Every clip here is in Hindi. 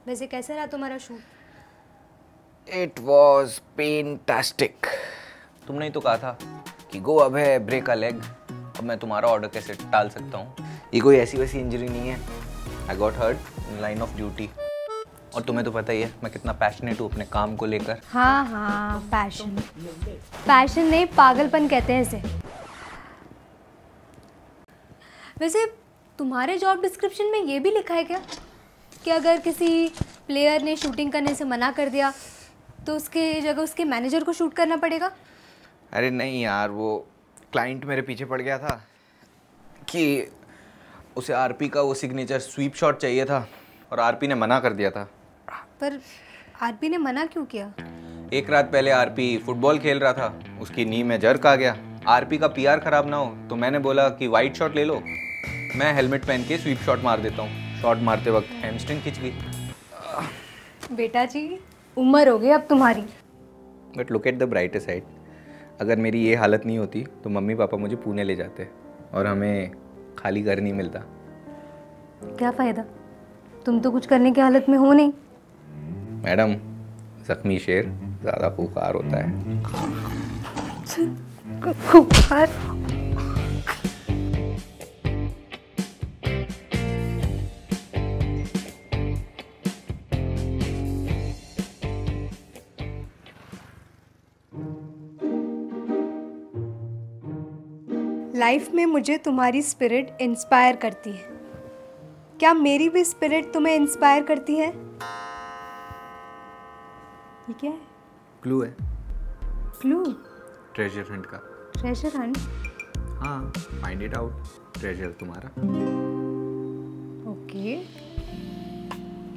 वैसे कैसा रहा तुम्हारा शूट? It was fantastic. तुमने ही तो कहा था कि गो अभय ब्रेक अ लेग। अब मैं तुम्हारा ऑर्डर कैसे टाल सकता हूँ? ये कोई ऐसी वैसी इंजरी नहीं है। I got hurt in line of duty. और तुम्हें तो पता ही है मैं कितना पैशनेट हूँ अपने काम को लेकर। हाँ हाँ, पैशन। पैशन नहीं, पागलपन कहते हैं इसे। वैसे तुम्हारे जॉब डिस्क्रिप्शन में ये भी लिखा है क्या कि अगर किसी प्लेयर ने शूटिंग करने से मना कर दिया तो उसके जगह उसके मैनेजर को शूट करना पड़ेगा? अरे नहीं यार, वो क्लाइंट मेरे पीछे पड़ गया था कि उसे आरपी का वो सिग्नेचर स्वीप शॉट चाहिए था और आरपी ने मना कर दिया था। पर आरपी ने मना क्यों किया? एक रात पहले आरपी फुटबॉल खेल रहा था, उसकी नी में जर्क आ गया। आरपी का पीआर खराब ना हो तो मैंने बोला कि वाइड शॉट ले लो, मैं हेलमेट पहन के स्वीप शॉट मार देता हूँ। शॉट मारते वक्त हैमस्ट्रिंग खिंच गई। बेटा जी, उम्र हो गई अब तुम्हारी। But look at the brighter side, अगर मेरी ये हालत नहीं होती तो मम्मी पापा मुझे पुणे ले जाते और हमें खाली घर नहीं मिलता। क्या फ़ायदा, तुम तो कुछ करने की हालत में हो नहीं। मैडम, जख्मी शेर ज़्यादा खुखार होता है। खुखार? लाइफ में मुझे तुम्हारी स्पिरिट इंस्पायर करती है। क्या मेरी भी स्पिरिट तुम्हें इंस्पायर करती है? ये क्या है? क्लू है। क्लू? ट्रेजर हंट का। Treasure Hunt? हाँ, फाइंड इट आउट। ट्रेजर तुम्हारा। ओके।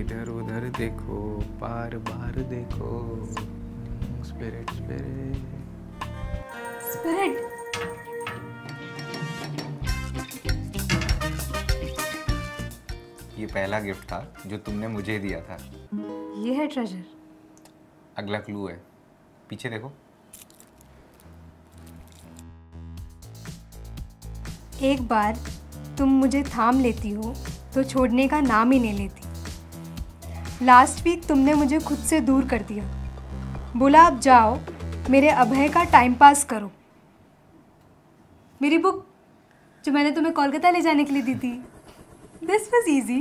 इधर उधर देखो, बार बार देखो, स्पिरिट स्पिरिट स्पिरिट। ये पहला गिफ्ट था जो तुमने मुझे दिया था। ये है ट्रेजर। अगला क्लू है, पीछे देखो। एक बार तुम मुझे थाम लेती हो तो छोड़ने का नाम ही नहीं लेती। लास्ट वीक तुमने मुझे खुद से दूर कर दिया, बोला अब जाओ मेरे अभय का टाइम पास करो। मेरी बुक जो मैंने तुम्हें कोलकाता ले जाने के लिए दी थी, दिस वाज इजी।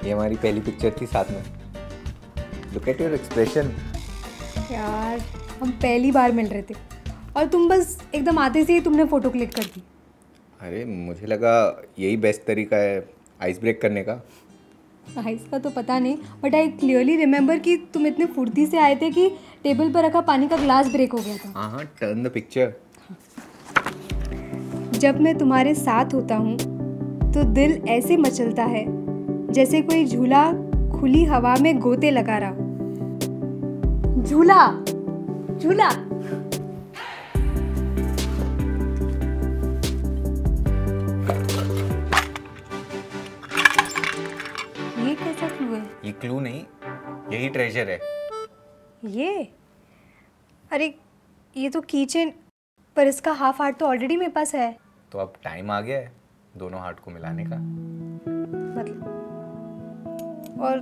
ये हमारी पहली पिक्चर थी साथ में। Look at your expression. यार, हम पहली बार मिल रहे थे और तुम बस एकदम आते से ही तुमने फ़ोटो क्लिक कर दी। अरे मुझे लगा यही बेस्ट तरीका है आइस ब्रेक करने का। आइस का तो पता नहीं, बट आई क्लियरली रिमेंबर कि तुम इतने फुर्ती से आए थे कि टेबल पर रखा पानी का ग्लास ब्रेक हो गया था। हाँ हाँ, टर्न द पिक्चर। जब मैं तुम्हारे साथ होता हूँ तो दिल ऐसे मचलता है जैसे कोई झूला खुली हवा में गोते लगा रहा। झूला झूला। ये कैसा क्लू है? ये क्लू नहीं, यही ट्रेजर है। ये? अरे ये तो कीचेन, पर इसका हाफ हार्ट तो ऑलरेडी मेरे पास है। तो अब टाइम आ गया है दोनों हार्ट को मिलाने का। मतलब? और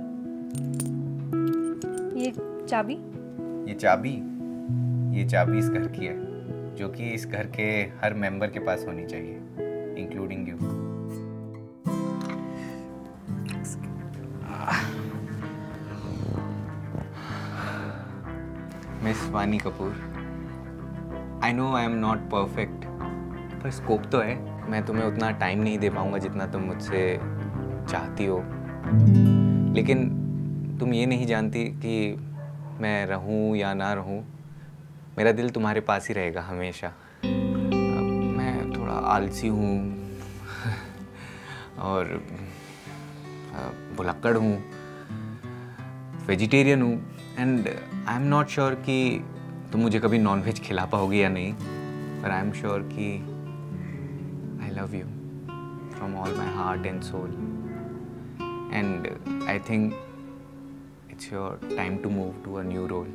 ये चाबी? ये चाबी इस घर की है, जो कि इस घर के हर मेंबर के पास होनी चाहिए, इंक्लूडिंग यू। मिस वानी Kapoor, I know I am not perfect, पर स्कोप तो है। मैं तुम्हें उतना टाइम नहीं दे पाऊंगा जितना तुम मुझसे चाहती हो, लेकिन तुम ये नहीं जानती कि मैं रहूं या ना रहूं, मेरा दिल तुम्हारे पास ही रहेगा हमेशा। मैं थोड़ा आलसी हूँ और भुलक्कड़ हूँ, वेजिटेरियन हूँ, and I am not sure कि तुम मुझे कभी नॉनवेज खिला पाओगी या नहीं, पर आई एम श्योर कि I love you from all my heart and soul, and I think it's it's your time to move to a new role.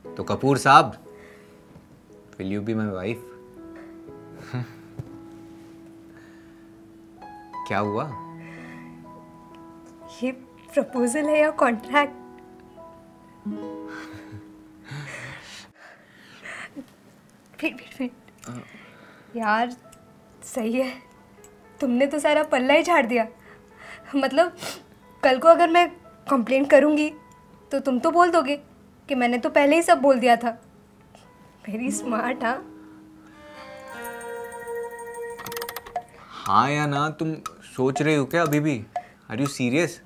तो कपूर साहब, will you be my wife? क्या हुआ? ये प्रपोजल है या कॉन्ट्रैक्ट? वेट यार, सही है, तुमने तो सारा पल्ला ही झाड़ दिया। मतलब कल को अगर मैं कंप्लेंट करूँगी तो तुम तो बोल दोगे कि मैंने तो पहले ही सब बोल दिया था। Very smart. हाँ या ना, तुम सोच रही हो क्या अभी भी? Are you serious?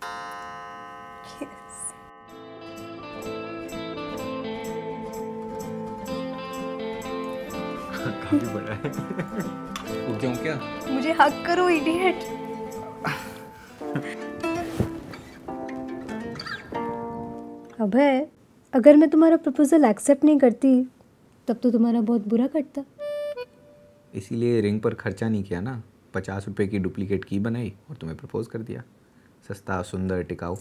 काफी बड़ा है। उठ जाऊं क्या? मुझे हक करो इडियट। अबे, अगर मैं तुम्हारा प्रपोजल एक्सेप्ट नहीं करती तब तो तुम्हारा बहुत बुरा कटता। इसीलिए रिंग पर खर्चा नहीं किया ना, 50 रुपए की डुप्लीकेट की बनाई और तुम्हें प्रपोज कर दिया। सस्ता, सुंदर, टिकाऊ।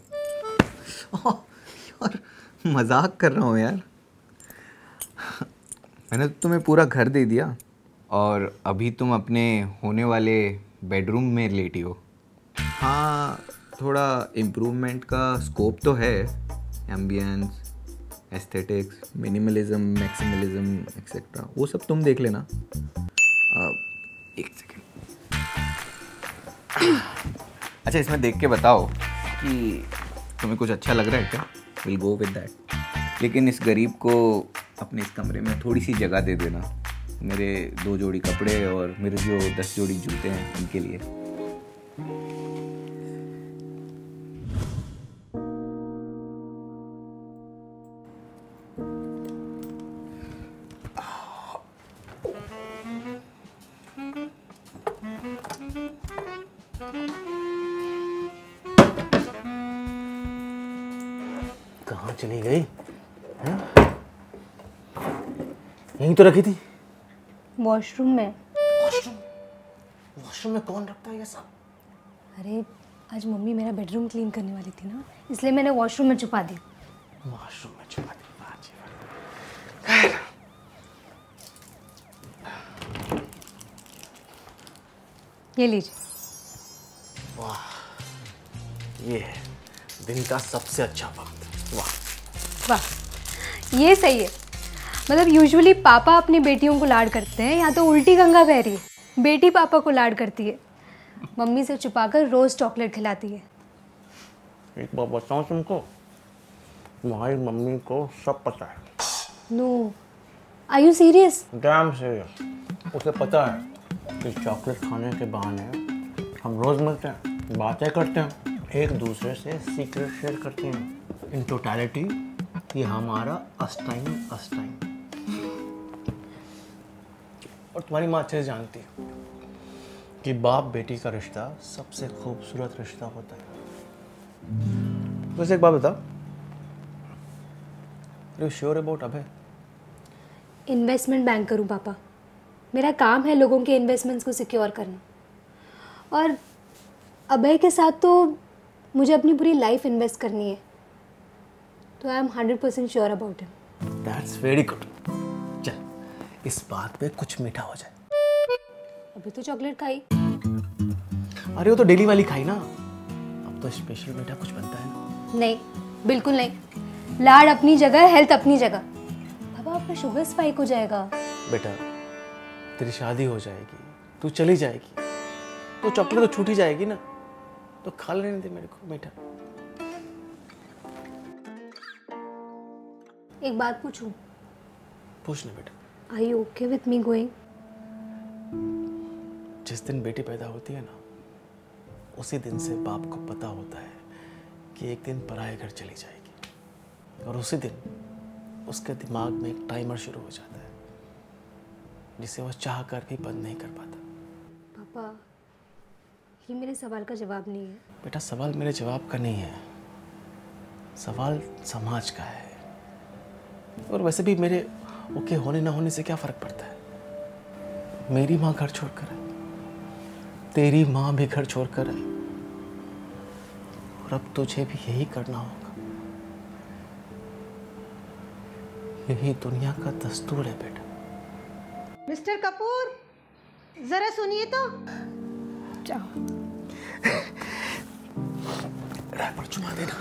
यार मजाक कर रहा हूँ यार। मैंने तो तुम्हें पूरा घर दे दिया और अभी तुम अपने होने वाले बेडरूम में लेटी हो। हाँ, थोड़ा इम्प्रूवमेंट का स्कोप तो है। एम्बियंस, एस्थेटिक्स, मिनिमलिज्म, मैक्सिमलिज्म एक्सेट्रा, वो सब तुम देख लेना। एक सेकेंड। अच्छा, इसमें देख के बताओ कि तुम्हें कुछ अच्छा लग रहा है क्या? Will go with that. लेकिन इस गरीब को अपने इस कमरे में थोड़ी सी जगह दे देना। मेरे 2 जोड़ी कपड़े और मेरे जो 10 जोड़ी जूते हैं उनके लिए। कहाँ चली गई? हैं? यहीं तो रखी थी। वॉशरूम में। वॉशरूम? वॉशरूम में कौन रखता है ये सब? अरे आज मम्मी मेरा बेडरूम क्लीन करने वाली थी ना, इसलिए मैंने वॉशरूम में छुपा दी। वॉशरूम में छुपा दी? वाह जी वाह। ये लीजिए। वाह, ये है दिन का सबसे अच्छा वक्त। वाह वाह, ये सही है। मतलब यूजुअली पापा अपनी बेटियों को लाड करते हैं, यहाँ तो उल्टी गंगा बह रही है। बेटी पापा को लाड करती है, मम्मी से छुपाकर रोज चॉकलेट खिलाती है। एक बात बताऊं तुमको, तुम्हारी मम्मी को सब पता है। No, are you serious? Damn serious. उसे पता है कि चॉकलेट खाने के बहाने हम रोज मिलते हैं, बातें करते हैं, एक दूसरे से सीक्रेट शेयर करते हैं। इन टोटलिटी ये हमारा अस टाइम। और तुम्हारी माँ अच्छे से जानती है कि बाप बेटी का रिश्ता सबसे खूबसूरत रिश्ता होता है। वैसे एक बात बता, you sure about Abhay? Investment banker हूँ पापा, मेरा काम है लोगों के इन्वेस्टमेंट्स को सिक्योर करना। और अभय के साथ तो मुझे अपनी पूरी लाइफ इन्वेस्ट करनी है, तो I am 100% sure about him. That's very good. चल, इस बात पे कुछ मीठा हो जाए। अभी तो चॉकलेट खाई। अरे वो तो डेली वाली खाई ना, अब तो स्पेशल मीठा कुछ बनता है ना। नहीं, बिल्कुल नहीं। लाड अपनी जगह, हेल्थ अपनी जगह। पापा आपका शुगर स्पाइक हो जाएगा। बेटा, तेरी शादी हो जाएगी, तू चली जाएगी, तो चॉकलेट तो छूट ही जाएगी ना, तो खा लेने दे मेरे को मीठा। एक बात पूछूं? पूछ ले बेटा। Are you okay with me going? जिस दिन बेटी पैदा होती है ना, उसी दिन से बाप को पता होता है कि एक दिन पराये घर चली जाएगी, और उसी दिन उसके दिमाग में एक टाइमर शुरू हो जाता है जिसे वो चाह कर भी बंद नहीं कर पाता। पापा, ये मेरे सवाल का जवाब नहीं है। बेटा, सवाल मेरे जवाब का नहीं है, सवाल समाज का है। और वैसे भी मेरे ओके होने ना होने से क्या फर्क पड़ता है? मेरी माँ घर छोड़कर है, तेरी माँ भी घर छोड़कर आई और अब तुझे भी यही करना होगा। यही दुनिया का दस्तूर है बेटा। मिस्टर कपूर, जरा सुनिए तो। जाओ। रैपर चुमा देना।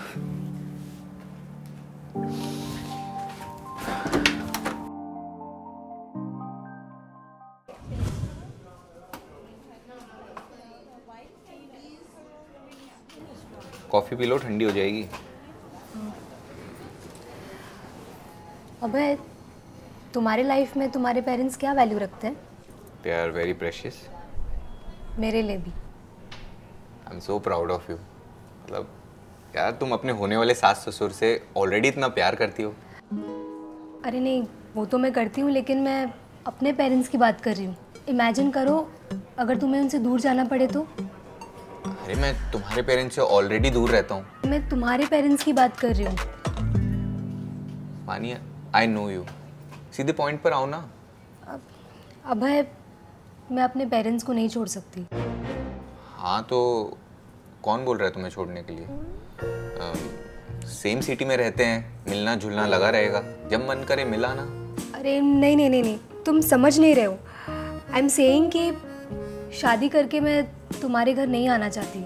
कॉफ़ी पी लो, ठंडी हो जाएगी। अबे तुम्हारे लाइफ में तुम्हारे पेरेंट्स क्या वैल्यू रखते हैं? They are very precious. मेरे लिए भी। I am so proud of you. मतलब यार, तुम अपने होने वाले सास ससुर से ऑलरेडी इतना प्यार करती हो। अरे नहीं, वो तो मैं करती हूँ, लेकिन मैं अपने पेरेंट्स की बात कर रही हूँ। इमेजिन करो अगर तुम्हें उनसे दूर जाना पड़े तो। अरे मैं तुम्हारे पेरेंट्स से ऑलरेडी दूर रहता हूँ। मैं तुम्हारे पेरेंट्स की बात कर रही हूँ। मानिए, आई नो यू। सीधे पॉइंट पर आओ ना। अभय, मैं अपने पेरेंट्स को नहीं छोड़ सकती। हाँ तो कौन बोल रहा है तुम्हें छोड़ने के लिए? सेम सिटी में रहते हैं, मिलना जुलना लगा रहेगा, जब मन करे मिला ना। अरे नहीं नहीं नहीं नहीं, तुम समझ नहीं रहे हो। आई एम सेइंग कि शादी करके मैं तुम्हारे घर नहीं आना चाहती।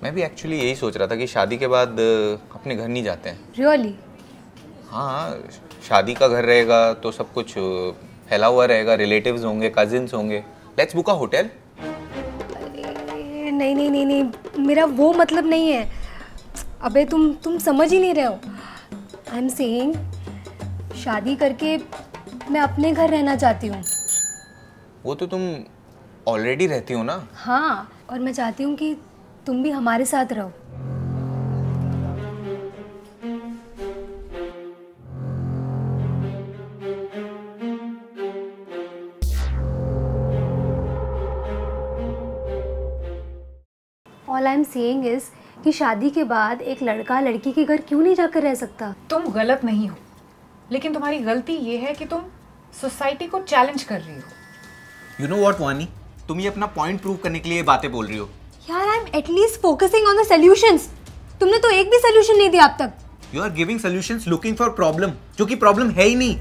मैं भी एक्चुअली यही सोच रहा था कि शादी के बाद अपने घर नहीं जाते हैं। रियली? हाँ, शादी का घर रहेगा तो सब कुछ फैला हुआ रहेगा, रिलेटिव्स होंगे, कजिन्स होंगे। Let's book a hotel. नहीं नहीं नहीं नहीं, मेरा वो मतलब नहीं है। अबे तुम समझ ही नहीं रहे हो। आई एम सेइंग शादी करके मैं अपने घर रहना चाहती हूँ। वो तो तुम ऑलरेडी रहती हो ना। हाँ, और मैं चाहती हूँ कि तुम भी हमारे साथ रहो। All I am saying is कि शादी के बाद एक लड़का लड़की के घर क्यों नहीं जाकर रह सकता? तुम गलत नहीं हो, लेकिन तुम्हारी गलती ये है कि तुम सोसाइटी को चैलेंज कर रही हो। यू नो व्हाट वानी, तुम ये अपना पॉइंट प्रूव करने के लिए ये बातें बोल रही हो। यार, I am at least focusing on the solutions. तुमने तो एक भी सॉल्यूशन नहीं दिया अब तक। You are giving solutions looking for problem, जो कि प्रॉब्लम है ही नहीं।